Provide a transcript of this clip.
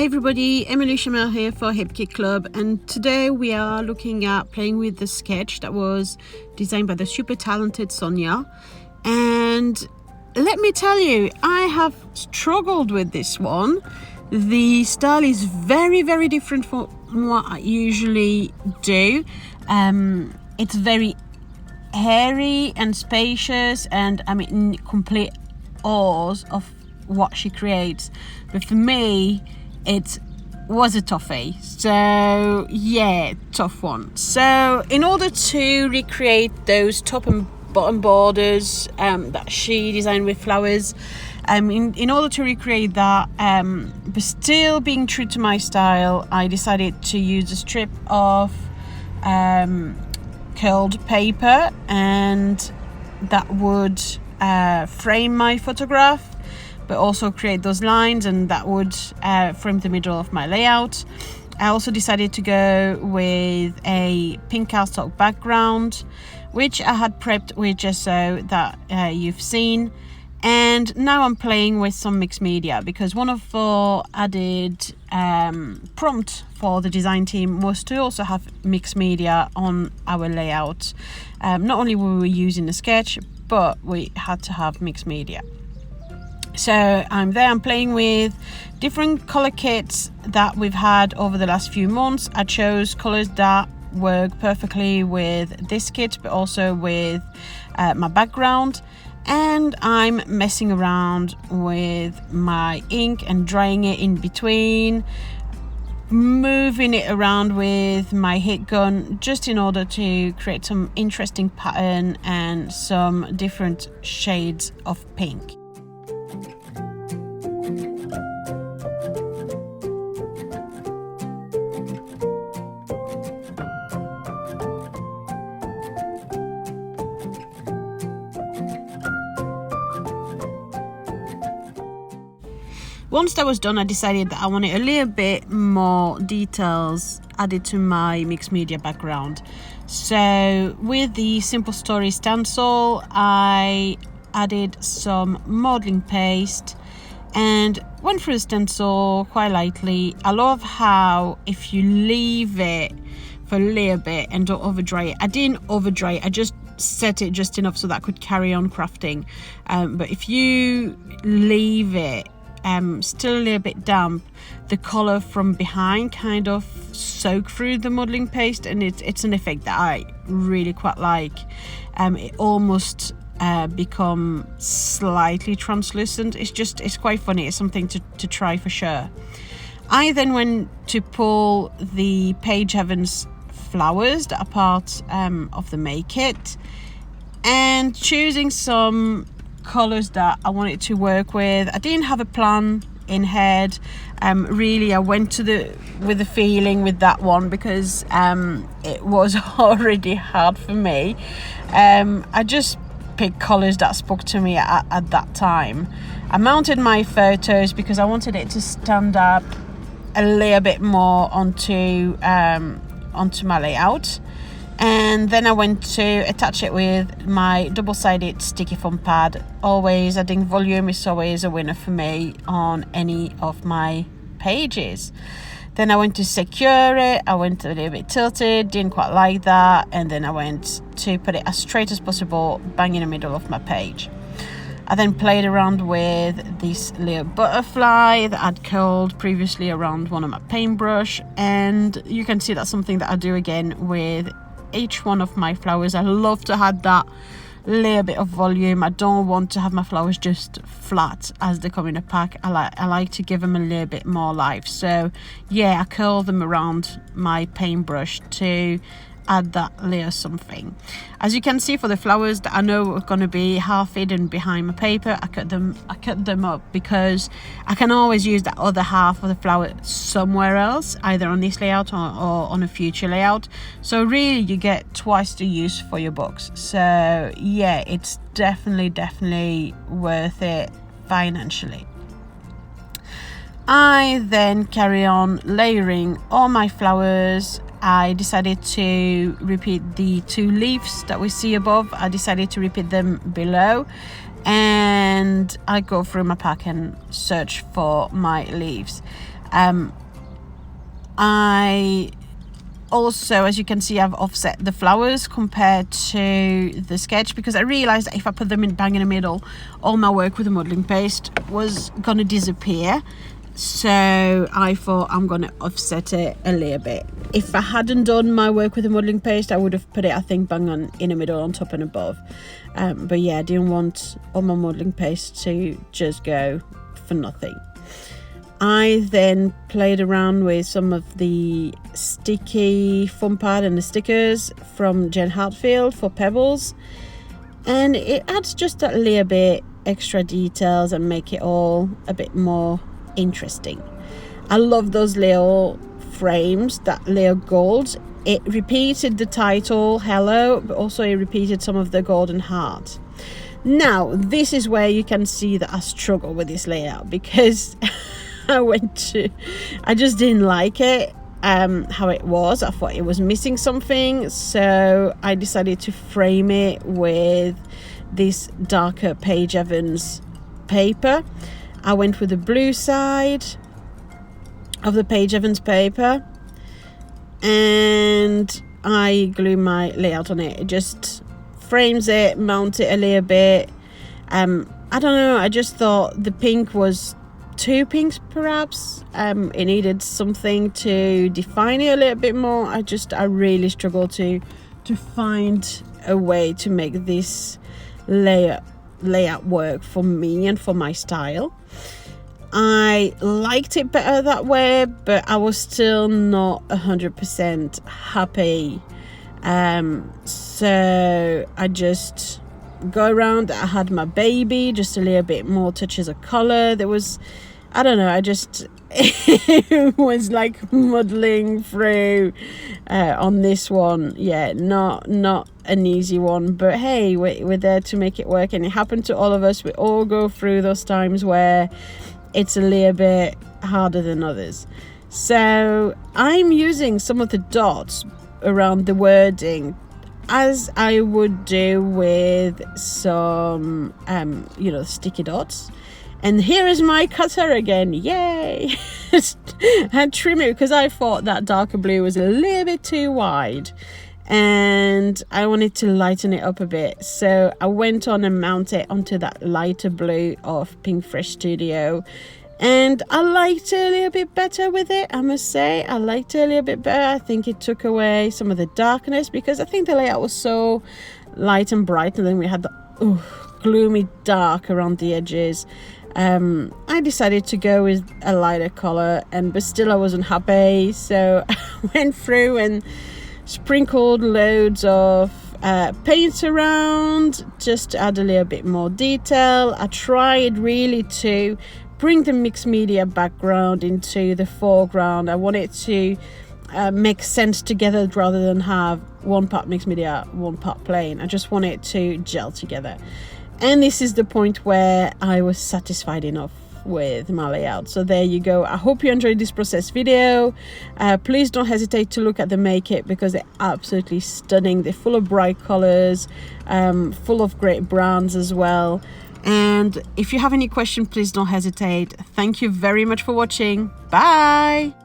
Hi everybody, Emily Chamel here for Hip Kit Club, and today we are looking at playing with the sketch that was designed by the super talented Sonia. And let me tell you, I have struggled with this one. The style is very different from what I usually do. It's very hairy and spacious, and I'm in complete awe of what she creates. But for me, it was a toughie. So yeah, tough one. So in order to recreate those top and bottom borders that she designed with flowers, in order to recreate that, but still being true to my style, I decided to use a strip of curled paper, and that would frame my photograph, but also create those lines, and that would frame the middle of my layout. I also decided to go with a pink cardstock background, which I had prepped with gesso that you've seen. And now I'm playing with some mixed media, because one of the added prompt for the design team was to also have mixed media on our layout. Not only were we using the sketch, but we had to have mixed media. So I'm playing with different color kits that we've had over the last few months. I chose colors that work perfectly with this kit, but also with my background. And I'm messing around with my ink and drying it in between, moving it around with my heat gun, just in order to create some interesting pattern and some different shades of pink. Once that was done, I decided that I wanted a little bit more details added to my mixed media background. So with the Simple Story stencil, I added some modeling paste and went through the stencil quite lightly. I love how if you leave it for a little bit and don't over dry it. I didn't over dry it, I just set it just enough so that I could carry on crafting. But if you leave it still a little bit damp, the color from behind kind of soak through the modeling paste, and it's an effect that I really quite like. It almost become slightly translucent. It's quite funny. It's something to try for sure. I then went to pull the Page Heavens flowers that are part of the May kit, and choosing some colors that I wanted to work with. I didn't have a plan in head. Really, I went with the feeling with that one, because it was already hard for me. I just picked colors that spoke to me at that time. I mounted my photos because I wanted it to stand up a little bit more onto my layout. And then I went to attach it with my double-sided sticky foam pad. Always, I think volume is always a winner for me on any of my pages. Then I went to secure it. I went a little bit tilted, didn't quite like that. And then I went to put it as straight as possible, bang in the middle of my page. I then played around with this little butterfly that I'd curled previously around one of my paintbrush. And you can see that's something that I do again with each one of my flowers. I love to have that little bit of volume. I don't want to have my flowers just flat as they come in a pack. I like to give them a little bit more life. So yeah, I curl them around my paintbrush to add that layer something. As you can see, for the flowers that I know are going to be half hidden behind my paper, I cut them up, because I can always use that other half of the flower somewhere else, either on this layout or on a future layout. So really you get twice the use for your books. So yeah, it's definitely worth it financially. I then carry on layering all my flowers. I decided to repeat the two leaves that we see above. I decided to repeat them below, and I go through my pack and search for my leaves. I also, as you can see, I've offset the flowers compared to the sketch, because I realized that if I put them bang in the middle, all my work with the modeling paste was gonna disappear. So I thought I'm gonna offset it a little bit. If I hadn't done my work with the modeling paste, I would have put it, I think, bang on in the middle, on top and above. But yeah, I didn't want all my modeling paste to just go for nothing. I then played around with some of the sticky foam pad and the stickers from Jen Hartfield for Pebbles, and it adds just a little bit extra details and make it all a bit more interesting. I love those little frames, that little gold. It repeated the title Hello, but also it repeated some of the golden heart. Now this is where you can see that I struggle with this layout, because I just didn't like it how it was. I thought it was missing something, so I decided to frame it with this darker Paige Evans paper. I went with the blue side of the Paige Evans paper, and I glue my layout on it. It just frames it, mount it a little bit. I don't know, I just thought the pink was too pinks perhaps. It needed something to define it a little bit more. I really struggled to find a way to make this layout work for me and for my style. I liked it better that way, but I was still not 100% happy. So I just go around. I had my baby, just a little bit more touches of color. There was, I don't know, it was like modeling through on this one. Yeah, not an easy one, but hey, we're there to make it work, and it happened to all of us. We all go through those times where it's a little bit harder than others. So I'm using some of the dots around the wording, as I would do with some sticky dots. And here is my cutter again, yay! And trim it, because I thought that darker blue was a little bit too wide and I wanted to lighten it up a bit. So I went on and mounted it onto that lighter blue of Pink Fresh Studio, and I liked it a little bit better with it. I must say, I liked it a little bit better. I think it took away some of the darkness, because I think the layout was so light and bright, and then we had the gloomy dark around the edges. I decided to go with a lighter color, but still I wasn't happy, so I went through and sprinkled loads of paint around just to add a little bit more detail. I tried really to bring the mixed media background into the foreground. I wanted to make sense together rather than have one part mixed media, one part plain. I just want it to gel together. And this is the point where I was satisfied enough with my layout. So there you go. I hope you enjoyed this process video. Please don't hesitate to look at the make it, because they're absolutely stunning. They're full of bright colors, full of great browns as well. And if you have any questions, please don't hesitate. Thank you very much for watching. Bye.